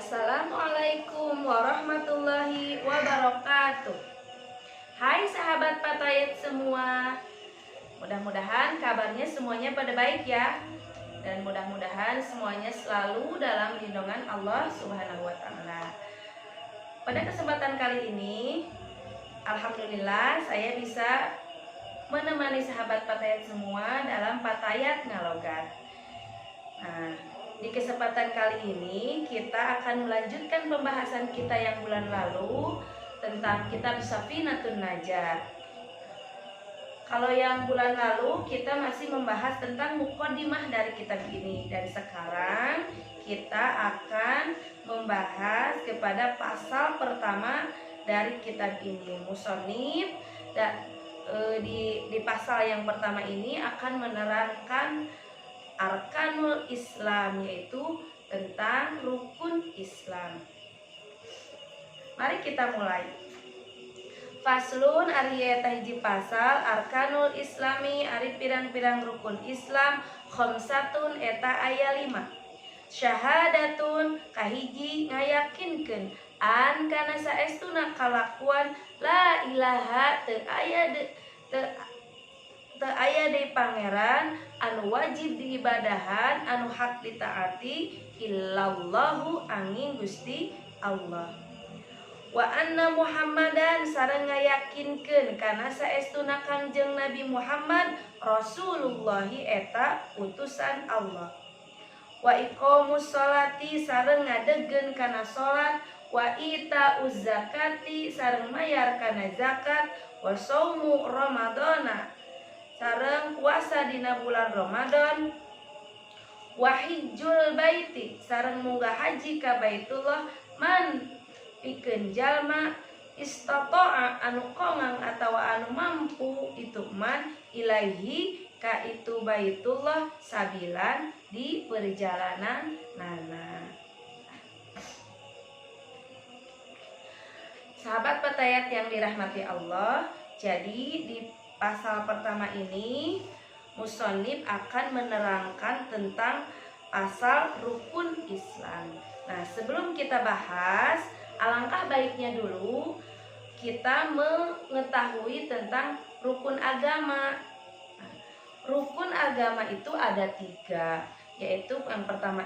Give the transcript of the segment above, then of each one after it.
Assalamualaikum warahmatullahi wabarakatuh. Hai sahabat Patayat semua. Mudah-mudahan kabarnya semuanya pada baik ya. Dan mudah-mudahan semuanya selalu dalam lindungan Allah Subhanahu wa taala. Pada kesempatan kali ini, alhamdulillah saya bisa menemani sahabat Patayat semua dalam Patayat Ngalogat. Nah, di kesempatan kali ini kita akan melanjutkan pembahasan kita yang bulan lalu tentang kitab Safinatun Najah. Kalau yang bulan lalu kita masih membahas tentang muqaddimah dari kitab ini, dan sekarang kita akan membahas kepada pasal pertama dari kitab ini. Musonib dan di pasal yang pertama ini akan menerangkan Arkanul Islam, yaitu tentang rukun Islam. Mari kita mulai. Faslun ari hiji pasal Arkanul Islami ari pirang-pirang rukun Islam khamsatun eta aya 5. Syahadatun kahiji ngayakinkeun an kana saestuna kalakuan la ilaha teu aya deui pangeran anu wajib diibadahan anu hak ditaati illallahu angin Gusti Allah. Wa anna Muhammadan sareng ngayakinkeun kana saestuna Kangjeng Nabi Muhammad Rasulullahi eta utusan Allah. Wa iqamus sholati sareng ngadegkeun kana salat, wa itauz zakati sareng mayar kana zakat, wa shaumu ramadana sareng puasa dina bulan Ramadan, wa hijjul baiti sareng munggah haji ka Baitullah man pikeun jalma istata'a anu kongang atawa anu mampu itu man ilaihi ka itu Baitullah sabilan di perjalanan nana. Sahabat Patayat yang dirahmati Allah, jadi di pasal pertama ini musonib akan menerangkan tentang pasal rukun Islam. Nah, sebelum kita bahas, alangkah baiknya dulu kita mengetahui tentang rukun agama. Nah, rukun agama itu ada 3, yaitu yang pertama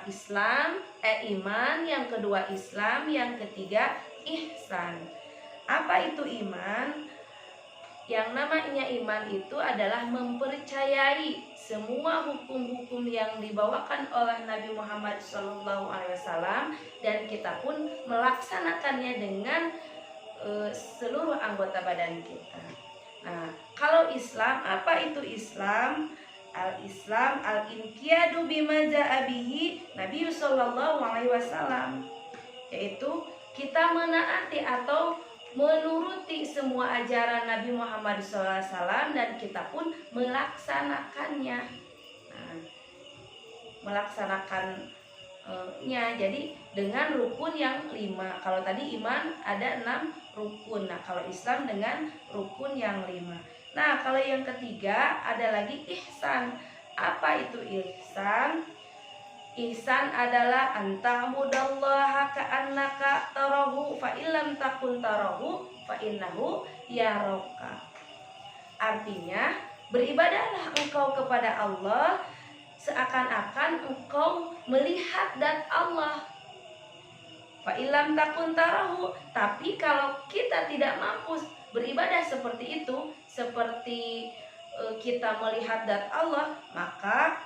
iman, yang kedua Islam, yang ketiga ihsan. Apa itu iman? Yang namanya iman itu adalah mempercayai semua hukum-hukum yang dibawakan oleh Nabi Muhammad SAW, dan kita pun melaksanakannya dengan seluruh anggota badan kita. Nah, kalau Islam, apa itu Islam? Al-Islam al-inqiyadu bima ja'a bihi Nabi SAW, yaitu kita menaati atau menuruti semua ajaran Nabi Muhammad SAW dan kita pun melaksanakannya. Nah, melaksanakannya jadi dengan rukun yang 5. Kalau tadi iman ada 6 rukun. Nah, kalau Islam dengan rukun yang 5. Nah, kalau yang ketiga ada lagi ihsan. Apa itu ihsan? Ihsan adalah anta'budallaha ka'annaka tarahu fa illam takun tarahu fa innahu yaraka. Artinya, beribadahlah engkau kepada Allah seakan-akan engkau melihat zat Allah. Fa illam takun tarahu, tapi kalau kita tidak mampu beribadah seperti itu, seperti kita melihat zat Allah, maka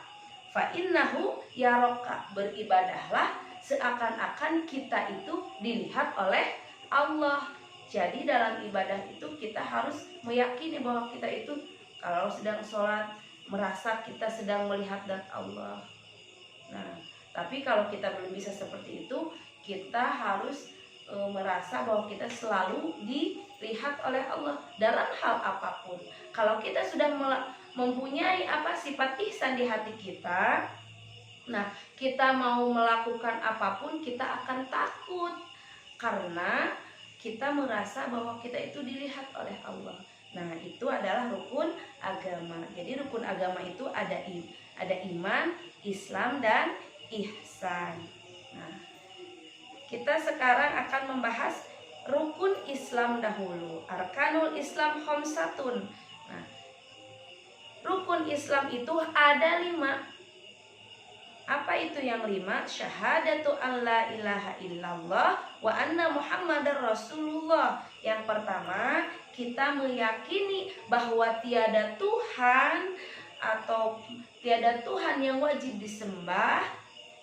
fa innahu yaraka, beribadahlah seakan-akan kita itu dilihat oleh Allah. Jadi dalam ibadah itu kita harus meyakini bahwa kita itu kalau sedang sholat merasa kita sedang melihat zat Allah. Nah, tapi kalau kita belum bisa seperti itu, kita harus merasa bahwa kita selalu dilihat oleh Allah dalam hal apapun. Kalau kita sudah mempunyai sifat ihsan di hati kita, nah kita mau melakukan apapun kita akan takut karena kita merasa bahwa kita itu dilihat oleh Allah. Nah, itu adalah rukun agama. Jadi rukun agama itu ada iman, Islam dan ihsan. Nah, kita sekarang akan membahas rukun Islam dahulu. Arkanul Islam khamsatun. Nah, rukun Islam itu ada 5. Apa itu yang 5? Syahadatu an la ilaha illallah wa anna muhammadar rasulullah. Yang pertama, kita meyakini bahwa tiada Tuhan atau tiada Tuhan yang wajib disembah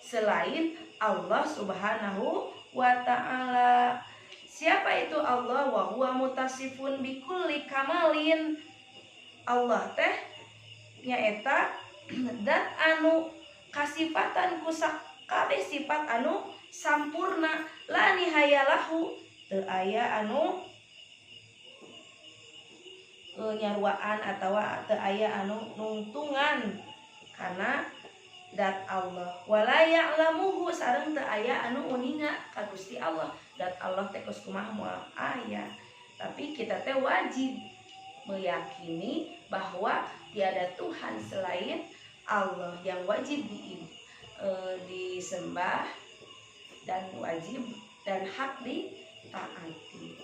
selain Allah Subhanahu wa ta'ala. Siapa itu Allah? Wa huwa mutasifun bikulli kamalin. Allah teh nyaeta dat anu kasifatan kusak kabeh sifat anu sampurna, la nihayalahu, teu aya anu nyaruaan atawa teu aya anu nungtungan kana dat Allah. Wala ya'lamuhu, sareng teu aya anu uninga ka Gusti Allah. Dat Allah teh geus kumaha moal aya. Tapi kita teh wajib meyakini bahwa tiada Tuhan selain Allah yang wajib disembah dan wajib dan hak ditaati.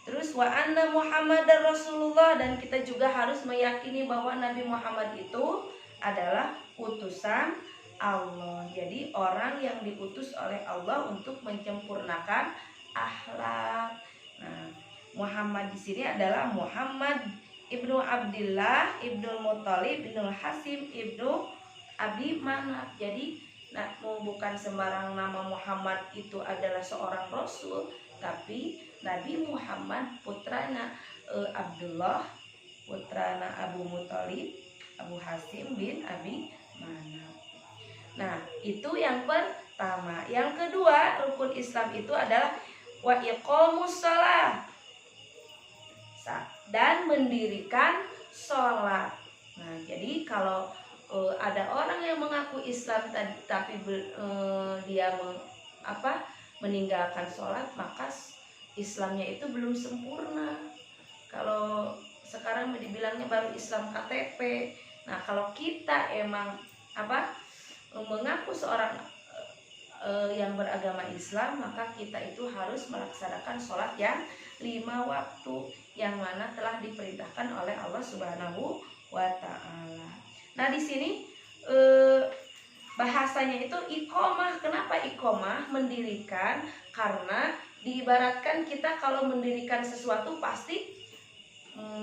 Terus wa anna Muhammadar Rasulullah, dan kita juga harus meyakini bahwa Nabi Muhammad itu adalah utusan Allah. Jadi orang yang diutus oleh Allah untuk menyempurnakan akhlak. Nah, Muhammad di sini adalah Muhammad ibnu Abdillah ibnu Muthalib ibnu Hasim ibnu Abi Manaf. Jadi bukan sembarang nama Muhammad itu adalah seorang rasul, tapi Nabi Muhammad putrana Abdullah, putrana Abu Muthalib, Abu Hasim bin Abi Manaf. Nah, itu yang pertama. Yang kedua, rukun Islam itu adalah wa iqamus shalah, dan mendirikan sholat. Nah, jadi kalau ada orang yang mengaku Islam tapi dia meninggalkan sholat, maka Islamnya itu belum sempurna. Kalau sekarang dibilangnya baru Islam KTP. Nah, kalau kita emang mengaku seorang yang beragama Islam, maka kita itu harus melaksanakan sholat yang 5 waktu, yang mana telah diperintahkan oleh Allah Subhanahu wa ta'ala. Nah, di sini bahasanya itu iqomah. Kenapa iqomah? Mendirikan. Karena diibaratkan kita kalau mendirikan sesuatu pasti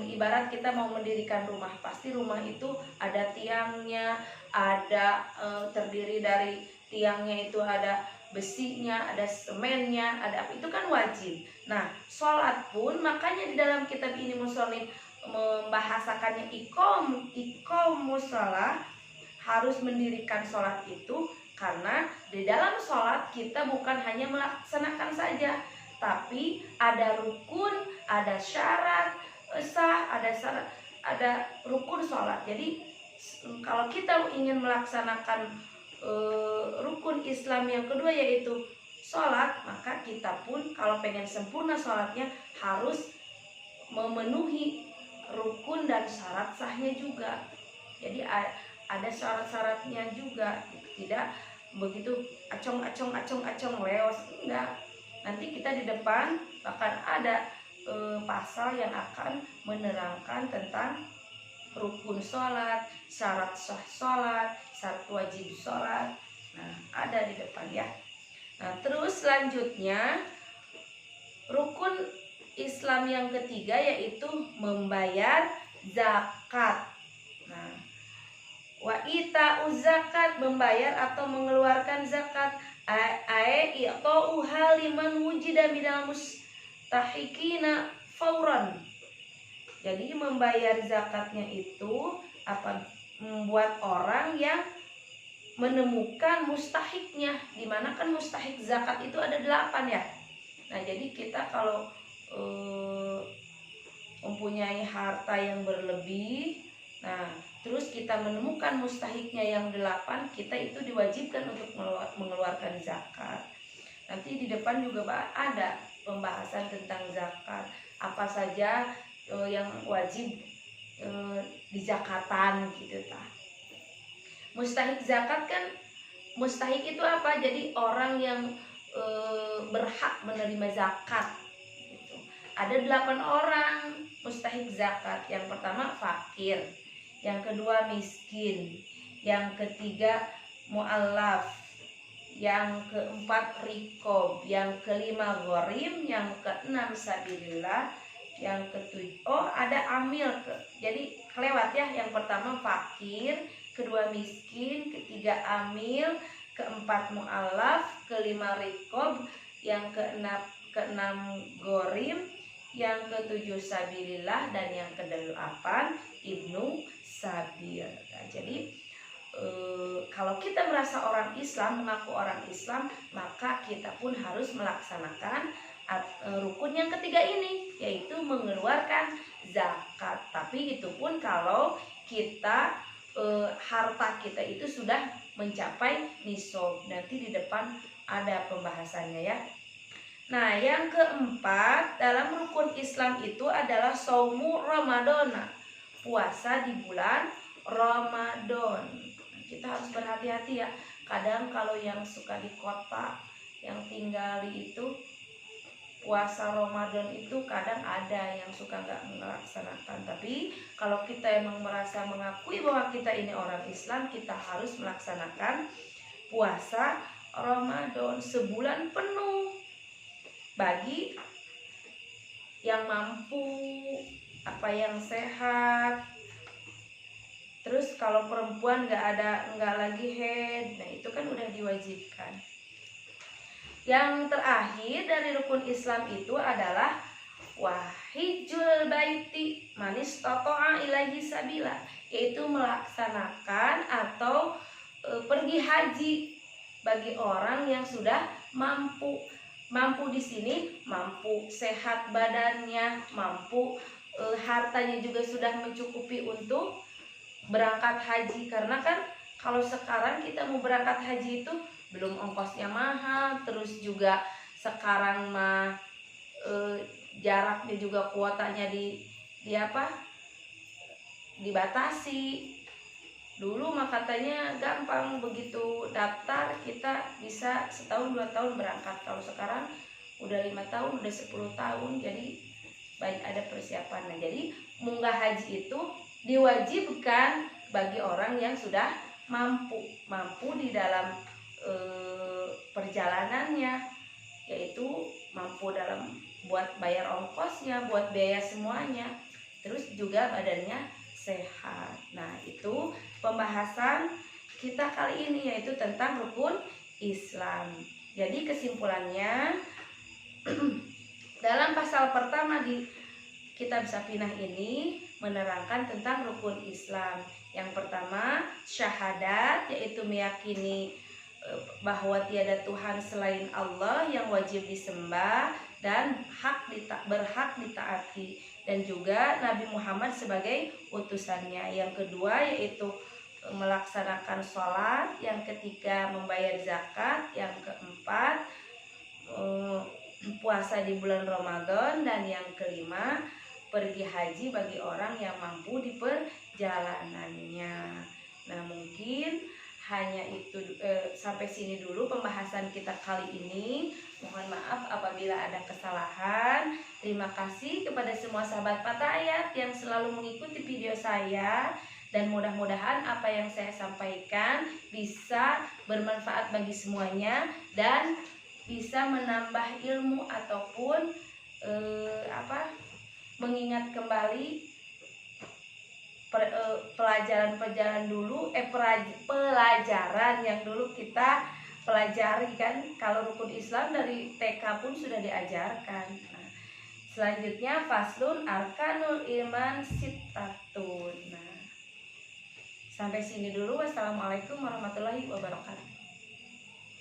ibarat kita mau mendirikan rumah, pasti rumah itu ada tiangnya, ada terdiri dari tiangnya itu ada besinya, ada semennya, ada apa, itu kan wajib. Nah, sholat pun makanya di dalam kitab ini muslim membahasakannya iqomus shalah, harus mendirikan sholat itu karena di dalam sholat kita bukan hanya melaksanakan saja, tapi ada rukun, ada syarat sah, ada rukun sholat. Jadi kalau kita ingin melaksanakan rukun Islam yang kedua yaitu sholat, maka kita pun kalau pengen sempurna sholatnya harus memenuhi rukun dan syarat sahnya juga. Jadi ada syarat-syaratnya juga, tidak begitu acong leos, enggak. Nanti kita di depan bahkan ada pasal yang akan menerangkan tentang rukun sholat, syarat sah sholat, syarat wajib sholat. Nah, ada di depan ya. Nah, terus selanjutnya rukun Islam yang ketiga yaitu membayar zakat. Nah, wa ita'uz zakat, membayar atau mengeluarkan zakat. I'ta'uha liman wujida minal mustahiqina fauran. Jadi membayar zakatnya itu membuat orang yang menemukan mustahiknya. Dimana kan mustahik zakat itu ada 8 ya. Nah, jadi kita kalau mempunyai harta yang berlebih, nah terus kita menemukan mustahiknya yang 8, kita itu diwajibkan untuk mengeluarkan zakat. Nanti di depan juga ada pembahasan tentang zakat, apa saja yang wajib dizakatan gitu ta. Mustahik zakat kan, mustahik itu apa? Jadi orang yang berhak menerima zakat gitu. Ada 8 orang mustahik zakat. Yang pertama fakir, yang kedua miskin, yang ketiga mu'allaf, yang keempat rikob, yang kelima ghorim, yang keenam sabilillah, yang ketujuh ada amil jadi kelewat ya. Yang pertama fakir, kedua miskin, ketiga amil, keempat mu'allaf, kelima rikob, yang keenam ghorim, yang ketujuh sabilillah, dan yang kedelapan ibnu sabil. Nah, jadi kalau kita merasa orang Islam, mengaku orang Islam, maka kita pun harus melaksanakan rukun yang ketiga ini, yaitu mengeluarkan zakat. Tapi itu pun kalau kita harta kita itu sudah mencapai nisab. Nanti di depan ada pembahasannya ya. Nah, yang keempat dalam rukun Islam itu adalah saumu Ramadan, puasa di bulan Ramadan. Kita harus berhati-hati ya. Kadang kalau yang suka di kota, yang tinggal di itu, puasa Ramadan itu kadang ada yang suka nggak melaksanakan. Tapi kalau kita emang merasa mengakui bahwa kita ini orang Islam, kita harus melaksanakan puasa Ramadan sebulan penuh. Bagi yang mampu, yang sehat. Terus kalau perempuan nggak lagi haid, nah itu kan udah diwajibkan. Yang terakhir dari rukun Islam itu adalah wahijul baiti manis toto'a ilaihi sabila, yaitu melaksanakan atau pergi haji bagi orang yang sudah mampu. Mampu di sini mampu sehat badannya, mampu hartanya juga sudah mencukupi untuk berangkat haji. Karena kan kalau sekarang kita mau berangkat haji itu belum ongkosnya mahal, terus juga sekarang mah jaraknya juga kuotanya dibatasi. Dulu mah katanya gampang, begitu daftar kita bisa setahun 2 tahun berangkat. Kalau sekarang udah 5 tahun, udah 10 tahun, jadi baik ada persiapannya. Jadi munggah haji itu diwajibkan bagi orang yang sudah mampu di dalam perjalanannya, yaitu mampu dalam buat bayar ongkosnya, buat biaya semuanya, terus juga badannya sehat. Nah, itu pembahasan kita kali ini, yaitu tentang rukun Islam. Jadi kesimpulannya dalam pasal pertama di kitab Safinah ini menerangkan tentang rukun Islam. Yang pertama syahadat, yaitu meyakini bahwa tiada Tuhan selain Allah yang wajib disembah dan berhak ditaati, dan juga Nabi Muhammad sebagai utusannya. Yang kedua yaitu melaksanakan sholat, yang ketiga membayar zakat, yang keempat puasa di bulan Ramadan, dan yang kelima pergi haji bagi orang yang mampu di perjalanannya. Nah, mungkin hanya itu sampai sini dulu pembahasan kita kali ini. Mohon maaf apabila ada kesalahan. Terima kasih kepada semua sahabat Patah Ayat yang selalu mengikuti video saya, dan mudah-mudahan apa yang saya sampaikan bisa bermanfaat bagi semuanya dan bisa menambah ilmu ataupun mengingat kembali pelajaran yang dulu kita pelajari kan. Kalau rukun Islam dari TK pun sudah diajarkan. Nah, selanjutnya faslun arkanul iman sittatun. Nah, sampai sini dulu. Wassalamualaikum warahmatullahi wabarakatuh.